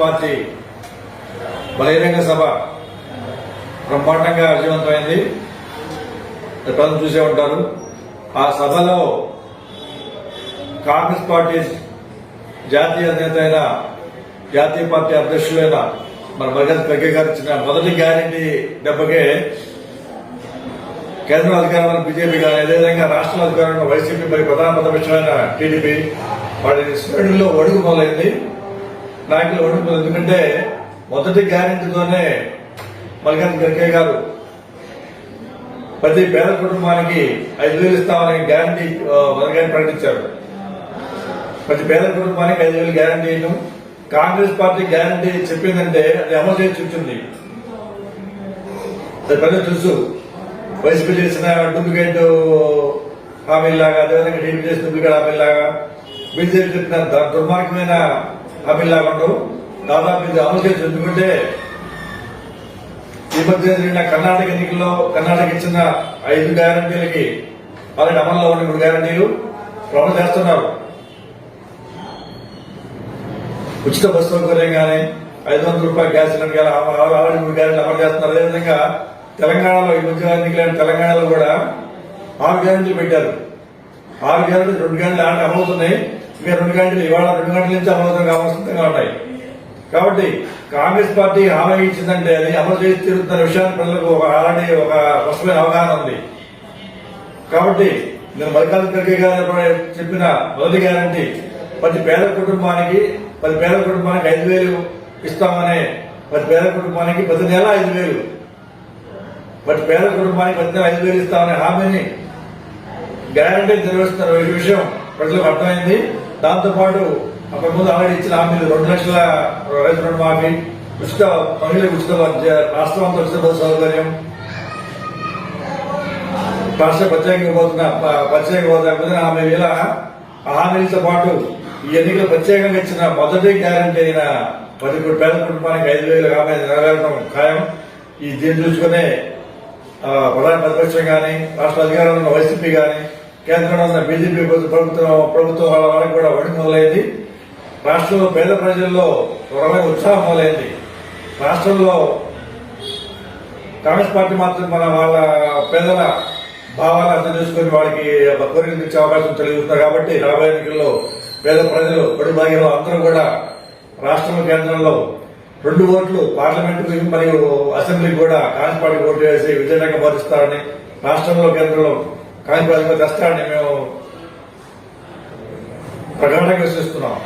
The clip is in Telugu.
పార్టీ బహిరంగ సభ బ్రహ్మాండంగా విజయవంతమైంది. ప్రజలు చూసే ఉంటారు. ఆ సభలో కాంగ్రెస్ పార్టీ జాతీయ నేత అయిన జాతీయ పార్టీ అధ్యక్షులైన మన మల్లికార్జున ఖర్గే గారు ఇచ్చిన మొదటి గ్యారంటీ దెబ్బకే కేంద్ర అధికారంలో బీజేపీ కానీ అదేవిధంగా రాష్ట్ర అధికారంలో వైసీపీ మరి ప్రధాన ప్రతిపక్షమైన టీడీపీ వాటి శ్రేణుల్లో ఒడుగు మొదలైంది. నాయకులు ఒడుగు మొదలు. ఎందుకంటే మొదటి గ్యారంటీతోనే మల్లికార్జున ఖర్గే గారు ప్రతి పేద కుటుంబానికి 5,000 ఇస్తామని గ్యారంటీ మొదలుగా ప్రకటించారు. ప్రతి పేద కుటుంబానికి 5,000 గ్యారంటీను కాంగ్రెస్ పార్టీ గ్యారంటీ చెప్పిందంటే అది అమలు చేసి చూపించింది. అది ప్రజలు తెలుసు. వైసీపీ చేసిన డూప్లికేట్ హామీలాగా అదేవిధంగా టీడీపీ చేసిన డూప్లికేట్ హామీలాగా బీజేపీ చెప్పిన దుర్మార్గమైన హామీలాగా ఉండవు. దాదాపు ఇది అమలు చేసి ఎందుకంటే ఈ మధ్య జరిగిన కర్ణాటక ఎన్నికల్లో కర్ణాటక ఇచ్చిన 5 గ్యారంటీలకి ఆల్రెడీ అమల్లో ఉన్న 3 గ్యారంటీలు అమలు చేస్తున్నారు. ఉచిత బస్సు సౌకర్యం కానీ 500 రూపాయల గ్యాస్ సిలిండర్ కానీ ఆల్రెడీ 3 గ్యారెంటీలు అమలు చేస్తున్నారు. అదేవిధంగా తెలంగాణలో ఈ మధ్య ఎన్నికలైన తెలంగాణలో కూడా 6 గ్యారెంటీలు పెట్టారు. 6 గ్యారెంటీలు 2 గ్యారెంటీలు ఆట అమలుతున్నాయి. ఇంకా 2 గ్యారెంటీలు ఇవాళ 2 గంటల నుంచి అమలుతంగా ఉన్నాయి. కాబట్టి కాంగ్రెస్ పార్టీ హామీ ఇచ్చిందంటే అది అమలు చేసి తీరుతున్న విషయాన్ని ప్రజలకు ఆల్రెడీ ఒక స్పష్టమైన అవగాహన ఉంది. కాబట్టి నేను మల్లికార్జున ఖర్గే గారు చెప్పిన మొదటి గ్యారంటీ ప్రతి పేద కుటుంబానికి 5,000 ఇస్తామనే ప్రతి పేద కుటుంబానికి ప్రతి నెల 5,000 ప్రతి పేద కుటుంబానికి ప్రతి నెల 5,000 ఇస్తామనే హామీని గ్యారంటీ నిర్వహిస్తున్నారు. ఈ విషయం ప్రజలకు అర్థమైంది. దాంతోపాటు అక్కడ ముందు ఆల్రెడీ ఇచ్చిన హామీలు 2 లక్షల రైతు రుణమాఫీ, ఉచిత మహిళలకు ఉచిత రాష్ట్రం అంతా ఉచిత బస్సు సౌకర్యం, రాష్ట్ర ప్రత్యేక హోదా హామీ ఇలా హామీలతో పాటు ఈ ఎన్నికలు ప్రత్యేకంగా ఇచ్చిన మొదటి గ్యారంటీ అయిన ప్రతి పేద కుటుంబానికి 5,000 హామీ నెరవేరడం ఖాయం. ఈ దీన్ని చూసుకునే ప్రధాన ప్రతిపక్షం కానీ రాష్ట్ర అధికారంలో ఉన్న వైసీపీ కానీ కేంద్రంలో ఉన్న బీజేపీ ప్రభుత్వం వాళ్ళ వాళ్ళకి కూడా ఒడి మొదలైంది. రాష్ట్రంలో పేద ప్రజల్లో త్వరమైన ఉత్సాహం మొదలైంది. రాష్ట్రంలో కాంగ్రెస్ పార్టీ మాత్రం వాళ్ళ పేదల భావాలు అర్థం చేసుకుని వారికి కోరికలు ఇచ్చే అవకాశం తెలియజేస్తున్నారు. కాబట్టి రాబోయే ఎన్నికల్లో పేద ప్రజలు బడి భాగ్యంలో అందరూ కూడా రాష్ట్రంలో కేంద్రంలో 2 ఓట్లు పార్లమెంటు మరియు అసెంబ్లీకి కూడా కాంగ్రెస్ పార్టీకి ఓటు వేసి విజయంగా బోధిస్తారని, రాష్ట్రంలో కేంద్రంలో కాంగ్రెస్ పార్టీ తెస్తారని మేము ప్రగాఢంగా విశ్వసిస్తున్నాం.